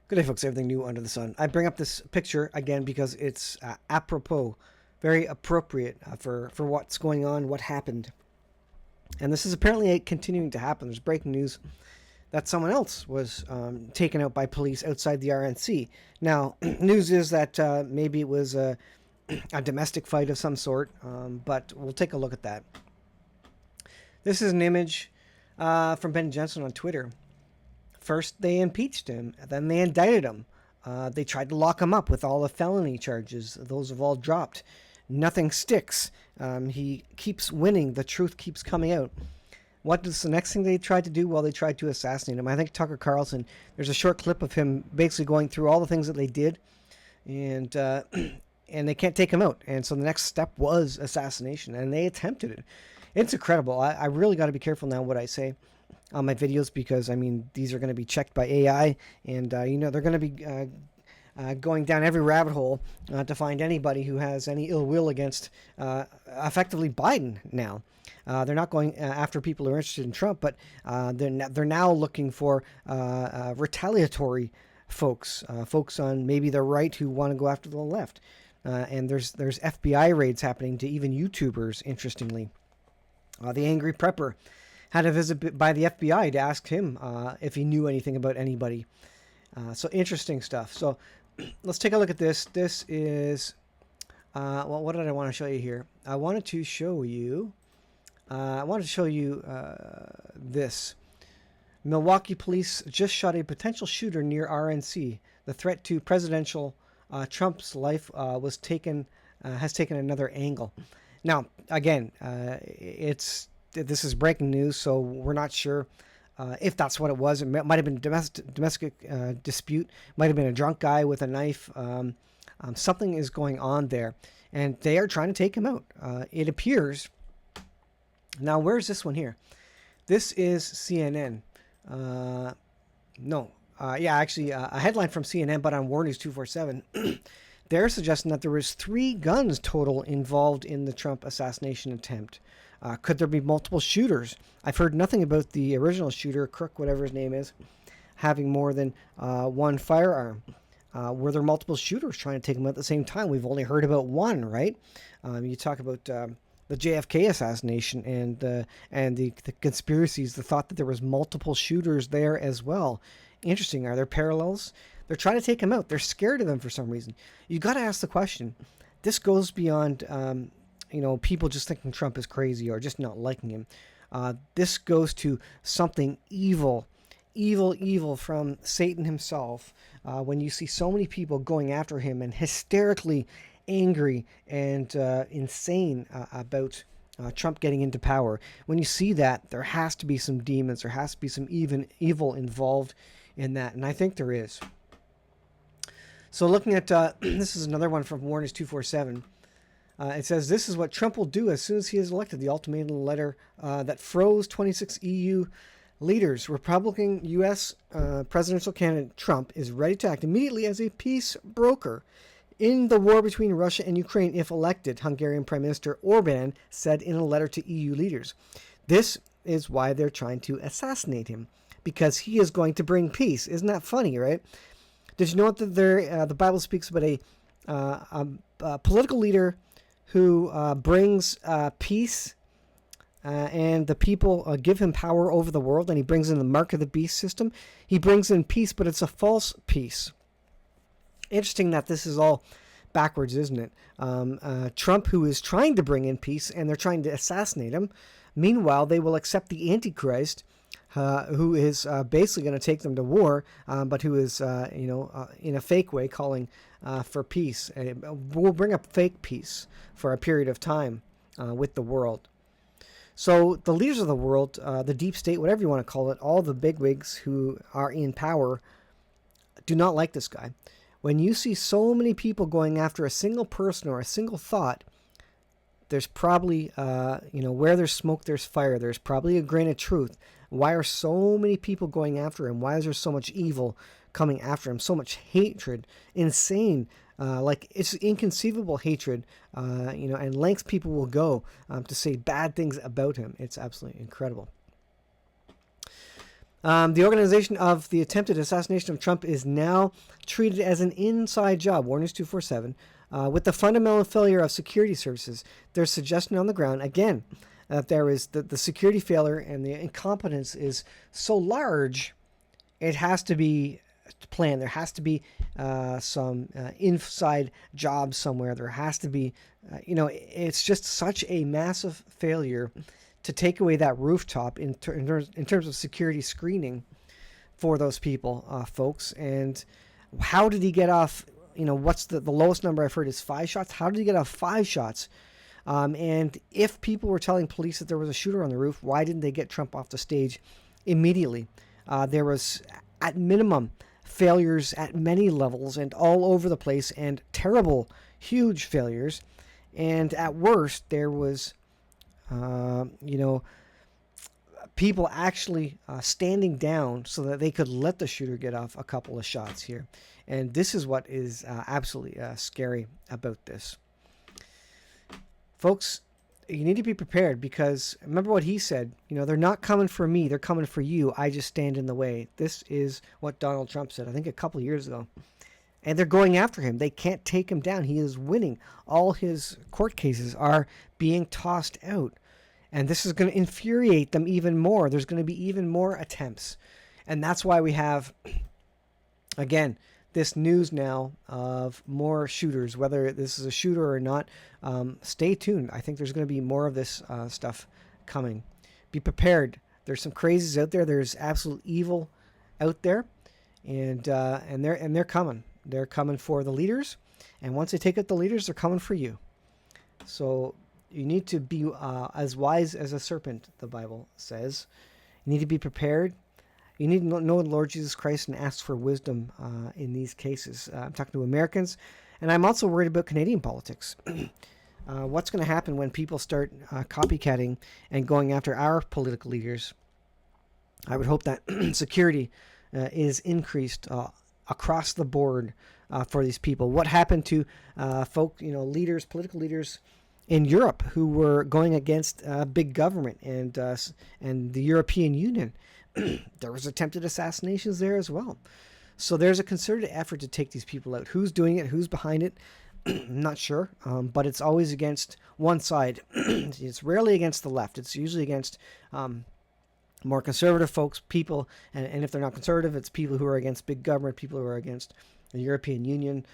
Good day, folks. Everything new under the sun. I bring up this picture again because it's apropos, very appropriate for what's going on, what happened. And this is apparently continuing to happen. There's breaking news that someone else was taken out by police outside the RNC. Now, news is that maybe it was a domestic fight of some sort, but we'll take a look at that. This is an image from Ben Jensen on Twitter. First, they impeached him. Then they indicted him. They tried to lock him up with all the felony charges. Those have all dropped. Nothing sticks. He keeps winning. The truth keeps coming out. What is the next thing they tried to do? Well, they tried to assassinate him. I think Tucker Carlson, there's a short clip of him basically going through all the things that they did, and they can't take him out. And so the next step was assassination, and they attempted it. It's incredible. I really got to be careful now what I say on my videos, because I mean, these are going to be checked by AI, and they're going to be going down every rabbit hole to find anybody who has any ill will against effectively Biden now. They're not going after people who are interested in Trump, but they're now looking for retaliatory folks on maybe the right who want to go after the left. And there's FBI raids happening to even YouTubers, interestingly. The Angry Prepper had a visit by the FBI to ask him if he knew anything about anybody. So interesting stuff. So let's take a look at this. This is, what did I want to show you here? I wanted to show you this. Milwaukee police just shot a potential shooter near RNC. The threat to presidential Trump's life has taken another angle. Now, again, this is breaking news, so we're not sure if that's what it was. It might have been domestic dispute. Might have been a drunk guy with a knife. Something is going on there, and they are trying to take him out. It appears. Now, where's this one here? This is CNN. A headline from CNN, but on War News 247. They're suggesting that there was 3 guns total involved in the Trump assassination attempt. Could there be multiple shooters? I've heard nothing about the original shooter, Crook, whatever his name is, having more than one firearm. Were there multiple shooters trying to take him out at the same time? We've only heard about one, right? You talk about the JFK assassination and the conspiracies, the thought that there was multiple shooters there as well. Interesting. Are there parallels? They're trying to take him out. They're scared of him for some reason. You got to ask the question. This goes beyond people just thinking Trump is crazy or just not liking him. This goes to something evil from Satan himself. When you see so many people going after him and hysterically angry and insane about Trump getting into power, when you see that, there has to be some demons. There has to be some evil involved in that, and I think there is. So looking at this is another one from War News 247. It says, this is what Trump will do as soon as he is elected. The ultimatum letter that froze 26 EU leaders. Republican U.S. presidential candidate Trump is ready to act immediately as a peace broker in the war between Russia and Ukraine if elected, Hungarian Prime Minister Orban said in a letter to EU leaders. This is why they're trying to assassinate him, because he is going to bring peace. Isn't that funny, right? Did you know that the Bible speaks about a political leader who brings peace and the people give him power over the world, and he brings in the mark of the beast system? He brings in peace, but it's a false peace. Interesting that this is all backwards, isn't it? Trump, who is trying to bring in peace, and they're trying to assassinate him. Meanwhile, they will accept the Antichrist, who is basically going to take them to war, but who is, in a fake way calling for peace. We'll bring up fake peace for a period of time with the world. So the leaders of the world, the deep state, whatever you want to call it, all the bigwigs who are in power do not like this guy. When you see so many people going after a single person or a single thought, there's probably, where there's smoke, there's fire. There's probably a grain of truth. Why are so many people going after him? Why is there so much evil coming after him? So much hatred, insane, it's inconceivable hatred, and lengths people will go to say bad things about him. It's absolutely incredible. The organization of the attempted assassination of Trump is now treated as an inside job, Warners 247, with the fundamental failure of security services. There's suggestion on the ground, again, that there is the security failure and the incompetence is so large, it has to be planned. There has to be some inside job somewhere. There has to be, it's just such a massive failure to take away that rooftop in terms of security screening for those people, folks. And how did he get off? What's the lowest number I've heard is 5 shots. How did he get off 5 shots? And if people were telling police that there was a shooter on the roof, why didn't they get Trump off the stage immediately? There was, at minimum, failures at many levels and all over the place, and terrible, huge failures. And at worst, there was, people actually standing down so that they could let the shooter get off a couple of shots here. And this is what is absolutely scary about this. Folks, you need to be prepared, because remember what he said, they're not coming for me, they're coming for you. I just stand in the way. This is what Donald Trump said, I think a couple of years ago. And they're going after him. They can't take him down. He is winning. All his court cases are being tossed out. And this is going to infuriate them even more. There's going to be even more attempts. And that's why we have, again, this news now of more shooters, whether this is a shooter or not. Stay tuned. I think there's going to be more of this stuff coming. Be prepared. There's some crazies out there. There's absolute evil out there, and they're coming. They're coming for the leaders, and once they take out the leaders, they're coming for you. So you need to be as wise as a serpent, the Bible says. You need to be prepared. You need to know the Lord Jesus Christ and ask for wisdom in these cases. I'm talking to Americans, and I'm also worried about Canadian politics. What's going to happen when people start copycatting and going after our political leaders? I would hope that security is increased across the board for these people. What happened to leaders, political leaders in Europe who were going against big government and the European Union? There was attempted assassinations there as well. So there's a concerted effort to take these people out. Who's doing it? Who's behind it? I'm not sure, but it's always against one side. It's rarely against the left. It's usually against more conservative folks, people, and if they're not conservative, it's people who are against big government, people who are against the European Union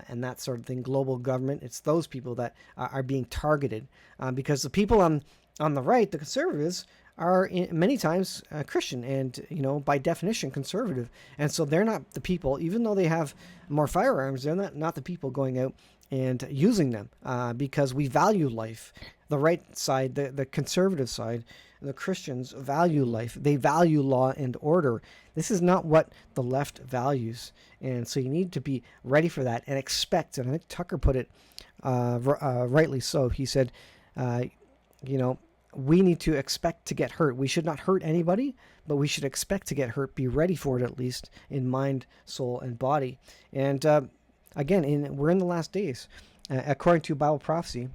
and that sort of thing, global government. It's those people that are being targeted because the people on the right, the conservatives, are many times Christian and, by definition, conservative. And so they're not the people, even though they have more firearms, they're not the people going out and using them because we value life. The right side, the conservative side, the Christians value life. They value law and order. This is not what the left values. And so you need to be ready for that and expect. And I think Tucker put it rightly so. He said, we need to expect to get hurt. We should not hurt anybody, but we should expect to get hurt. Be ready for it, at least in mind, soul, and body. And again, we're in the last days. According to Bible prophecy,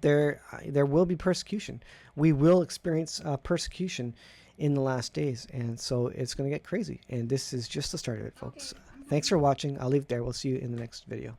there will be persecution. We will experience persecution in the last days. And so it's going to get crazy. And this is just the start of it, folks. Thanks for watching. I'll leave it there. We'll see you in the next video.